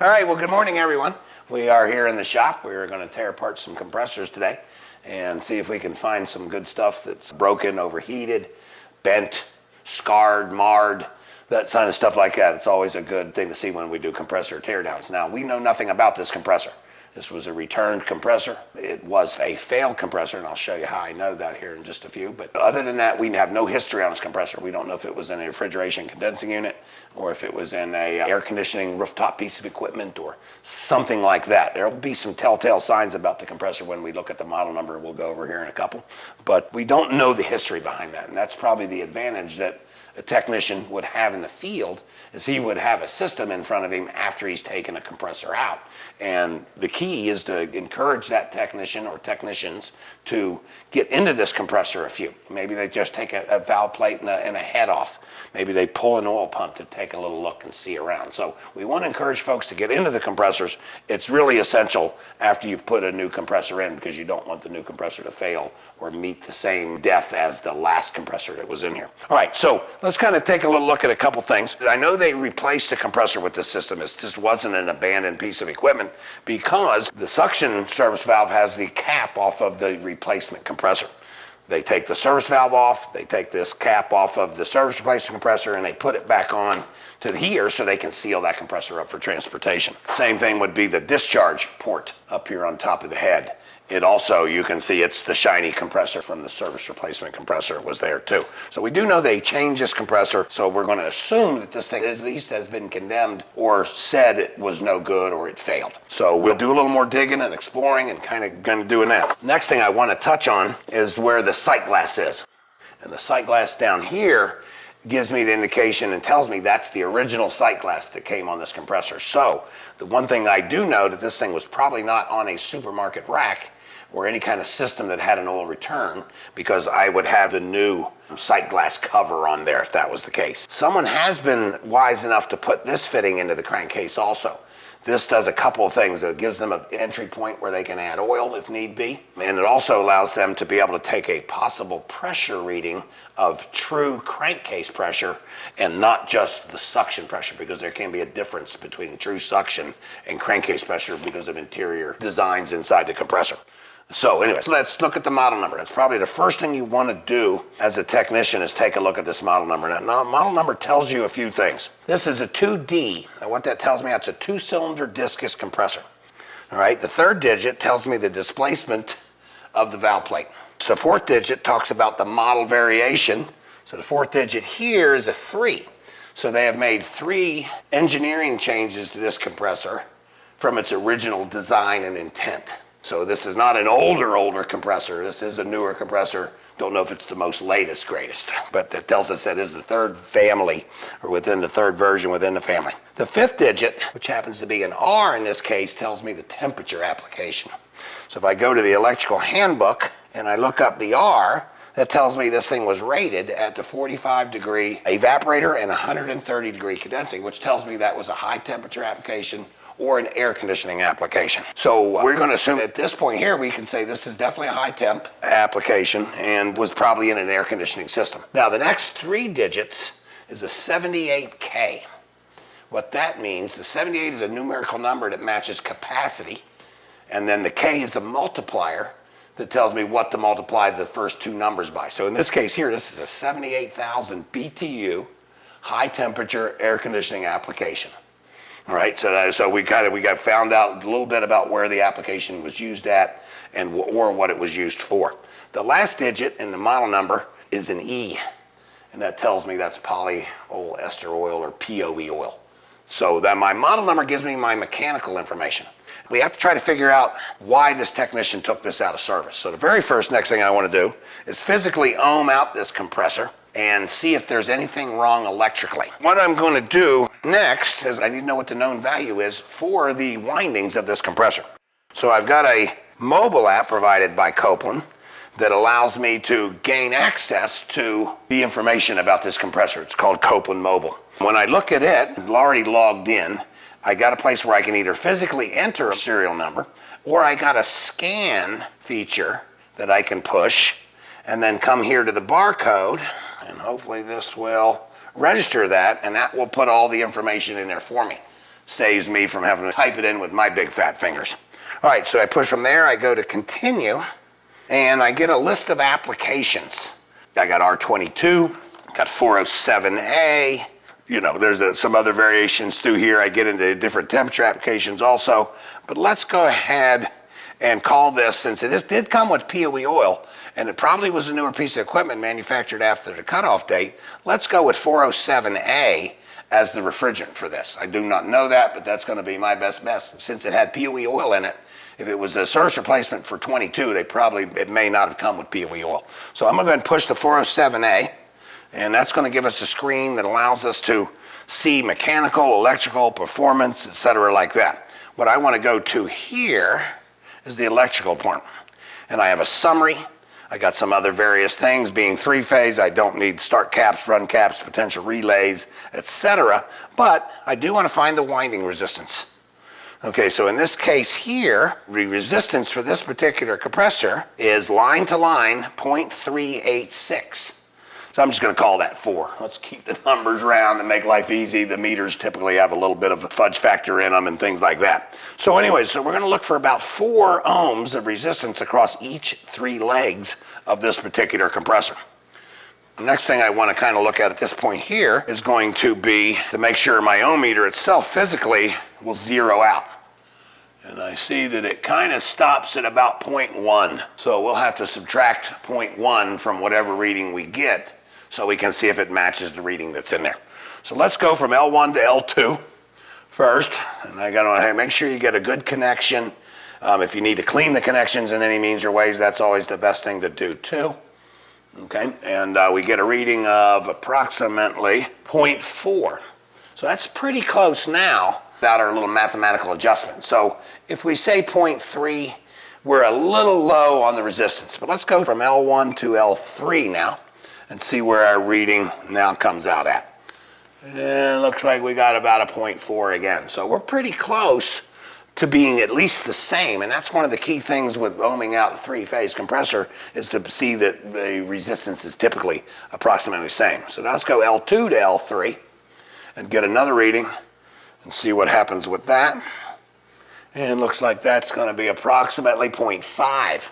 All right, well, good morning, everyone. We are here in the shop. We're going to tear apart some compressors today and see if we can find some good stuff that's broken, overheated, bent, scarred, marred, that kind of stuff like that. It's always a good thing to see when we do compressor teardowns. Now, we know nothing about this compressor. This was a returned compressor. It was a failed compressor, and I'll show you how I know that here in just a few. But other than that, we have no history on this compressor. We don't know if it was in a refrigeration condensing unit or if it was in a air conditioning rooftop piece of equipment or something like that. There will be some telltale signs about the compressor when we look at the model number. We'll go over here in a couple. But we don't know the history behind that, and that's probably the advantage that a technician would have in the field, is he would have a system in front of him after he's taken a compressor out. And the key is to encourage that technician or technicians to get into this compressor a few. Maybe they just take a valve plate and a head off. Maybe they pull an oil pump to take a little look and see around. So we want to encourage folks to get into the compressors. It's really essential after you've put a new compressor in, because you don't want the new compressor to fail or meet the same death as the last compressor that was in here. All right, so let's kind of take a little look at a couple things. I know they replaced the compressor with this system. It just wasn't an abandoned piece of equipment because the suction service valve has the cap off of the replacement compressor. They take the service valve off, they take this cap off of the service replacement compressor, and they put it back on to here so they can seal that compressor up for transportation. Same thing would be the discharge port up here on top of the head. It also, you can see it's the shiny compressor from the service replacement compressor was there too. So we do know they changed this compressor, so we're going to assume that this thing at least has been condemned or said it was no good or it failed. So we'll do a little more digging and exploring and kind of doing that. Next thing I want to touch on is where the sight glass is. And the sight glass down here gives me the indication and tells me that's the original sight glass that came on this compressor. So the one thing I do know that this thing was probably not on a supermarket rack or any kind of system that had an oil return, because I would have the new sight glass cover on there if that was the case. Someone has been wise enough to put this fitting into the crankcase also. This does a couple of things. It gives them an entry point where they can add oil if need be, and it also allows them to be able to take a possible pressure reading of true crankcase pressure and not just the suction pressure, because there can be a difference between true suction and crankcase pressure because of interior designs inside the compressor. So anyways, let's look at the model number. That's probably the first thing you want to do as a technician, is take a look at this model number. Now, model number tells you a few things. This is a 2D. Now what that tells me, that's a 2-cylinder discus compressor. All right, the third digit tells me the displacement of the valve plate. So the fourth digit talks about the model variation. So the fourth digit here is a 3. So they have made 3 engineering changes to this compressor from its original design and intent. So this is not an older compressor. This is a newer compressor. Don't know if it's the most latest, greatest, but that tells us that is the third family, or within the third version within the family. The fifth digit, which happens to be an R in this case, tells me the temperature application. So if I go to the electrical handbook and I look up the R, that tells me this thing was rated at the 45-degree evaporator and 130-degree condensing, which tells me that was a high temperature application or an air conditioning application. So we're going to assume at this point here we can say this is definitely a high temp application and was probably in an air conditioning system. Now the next 3 digits is a 78K. What that means, the 78 is a numerical number that matches capacity, and then the K is a multiplier that tells me what to multiply the first 2 numbers by. So in this case here, this is a 78,000 BTU high temperature air conditioning application. All right, so we got found out a little bit about where the application was used at or what it was used for. The last digit in the model number is an E, and that tells me that's polyol ester oil or POE oil. So that my model number gives me my mechanical information. We have to try to figure out why this technician took this out of service. So the very next thing I want to do is physically ohm out this compressor and see if there's anything wrong electrically. What I'm going to do next is I need to know what the known value is for the windings of this compressor. So I've got a mobile app provided by Copeland that allows me to gain access to the information about this compressor. It's called Copeland Mobile. When I look at it, it's already logged in. I got a place where I can either physically enter a serial number, or I got a scan feature that I can push and then come here to the barcode, and hopefully this will register that, and that will put all the information in there for me. Saves me from having to type it in with my big fat fingers. All right, so I push from there, I go to continue, and I get a list of applications. I got R22, got 407A, you know, there's some other variations through here. I get into different temperature applications also, but let's go ahead and call this, since it did come with POE oil, and it probably was a newer piece of equipment manufactured after the cutoff date, let's go with 407A as the refrigerant for this. I do not know that, but that's going to be my best guess. Since it had POE oil in it, if it was a service replacement for 22, it may not have come with POE oil. So I'm going to go ahead and push the 407A, and that's going to give us a screen that allows us to see mechanical, electrical, performance, etc. like that. What I want to go to here is the electrical part. And I have a summary. I got some other various things. Being three-phase, I don't need start caps, run caps, potential relays, etc. But I do want to find the winding resistance. Okay, so in this case here, the resistance for this particular compressor is line to line 0.386. So I'm just going to call that 4. Let's keep the numbers round and make life easy. The meters typically have a little bit of a fudge factor in them and things like that. So anyways, so we're going to look for about 4 ohms of resistance across each 3 legs of this particular compressor. The next thing I want to kind of look at this point here is going to be to make sure my ohm meter itself physically will zero out. And I see that it kind of stops at about 0.1. So we'll have to subtract 0.1 from whatever reading we get so we can see if it matches the reading that's in there. So let's go from L1 to L2 first. And I got to make sure you get a good connection. If you need to clean the connections in any means or ways, that's always the best thing to do too. Okay, and we get a reading of approximately 0.4. So that's pretty close now without our little mathematical adjustment. So if we say 0.3, we're a little low on the resistance. But let's go from L1 to L3 now and see where our reading now comes out at. And it looks like we got about a 0.4 again. So we're pretty close to being at least the same. And that's one of the key things with ohming out a 3-phase compressor is to see that the resistance is typically approximately the same. So now let's go L2 to L3 and get another reading and see what happens with that. And it looks like that's going to be approximately 0.5.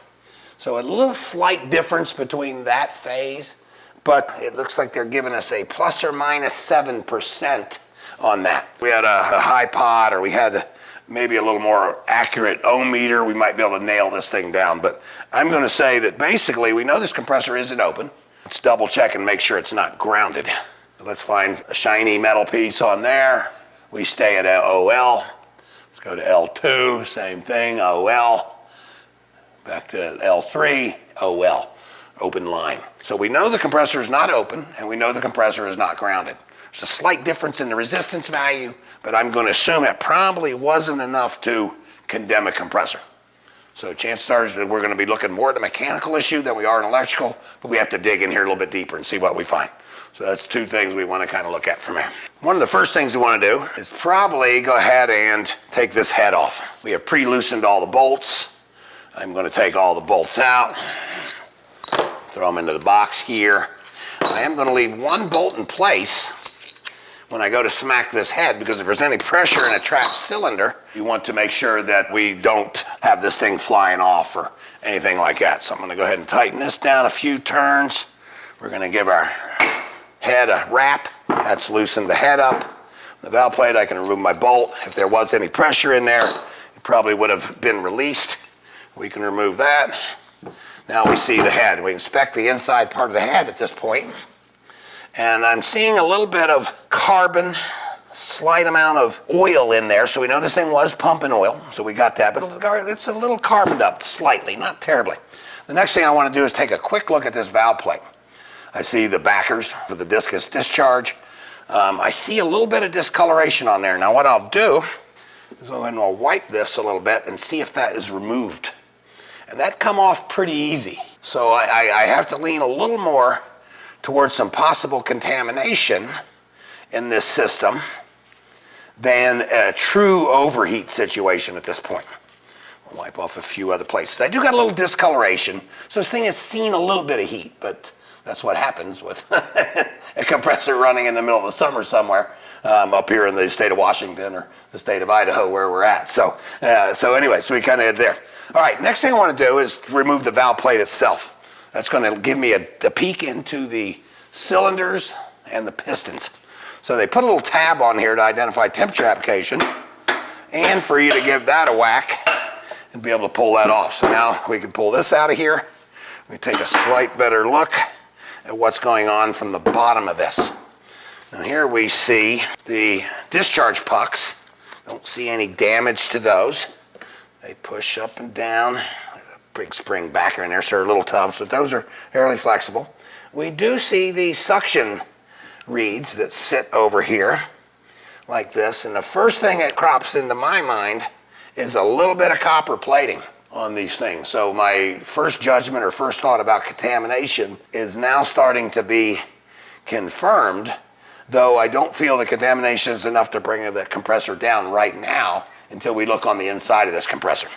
So a little slight difference between that phase, but it looks like they're giving us a plus or minus 7% on that. We had a high pod, or we had maybe a little more accurate ohm meter, we might be able to nail this thing down. But I'm going to say that basically we know this compressor isn't open. Let's double check and make sure it's not grounded. Let's find a shiny metal piece on there. We stay at OL. Let's go to L2, same thing, OL. Back to L3, OL, open line. So we know the compressor is not open, and we know the compressor is not grounded. There's a slight difference in the resistance value, but I'm going to assume it probably wasn't enough to condemn a compressor. So chances are that we're going to be looking more at a mechanical issue than we are an electrical, but we have to dig in here a little bit deeper and see what we find. So that's 2 things we want to kind of look at from here. One of the first things we want to do is probably go ahead and take this head off. We have pre-loosened all the bolts. I'm going to take all the bolts out, throw them into the box here. I am going to leave 1 bolt in place when I go to smack this head, because if there's any pressure in a trapped cylinder, you want to make sure that we don't have this thing flying off or anything like that. So I'm going to go ahead and tighten this down a few turns. We're going to give our head a wrap. That's loosened the head up. The valve plate, I can remove my bolt. If there was any pressure in there, it probably would have been released. We can remove that. Now we see the head. We inspect the inside part of the head at this point. And I'm seeing a little bit of carbon, slight amount of oil in there. So we know this thing was pumping oil. So we got that. But it's a little carboned up slightly, not terribly. The next thing I want to do is take a quick look at this valve plate. I see the backers for the discus discharge. I see a little bit of discoloration on there. Now what I'll do is I'll wipe this a little bit and see if that is removed. And that come off pretty easy. So I have to lean a little more towards some possible contamination in this system than a true overheat situation at this point. I'll wipe off a few other places. I do got a little discoloration, so this thing has seen a little bit of heat, but that's what happens with a compressor running in the middle of the summer somewhere. up here in the state of Washington or the state of Idaho where we're at. So anyways, we kind of there. All right, next thing I want to do is remove the valve plate itself. That's going to give me a peek into the cylinders and the pistons. So they put a little tab on here to identify temperature application and for you to give that a whack and be able to pull that off. So now we can pull this out of here. We take a slight better look at what's going on from the bottom of this. Now here we see the discharge pucks. Don't see any damage to those. They push up and down. Big spring backer in there, so they're little tubs, but those are fairly flexible. We do see the suction reeds that sit over here like this, and the first thing that crops into my mind is a little bit of copper plating on these things. So my first judgment or first thought about contamination is now starting to be confirmed, though I don't feel the contamination is enough to bring the compressor down right now until we look on the inside of this compressor.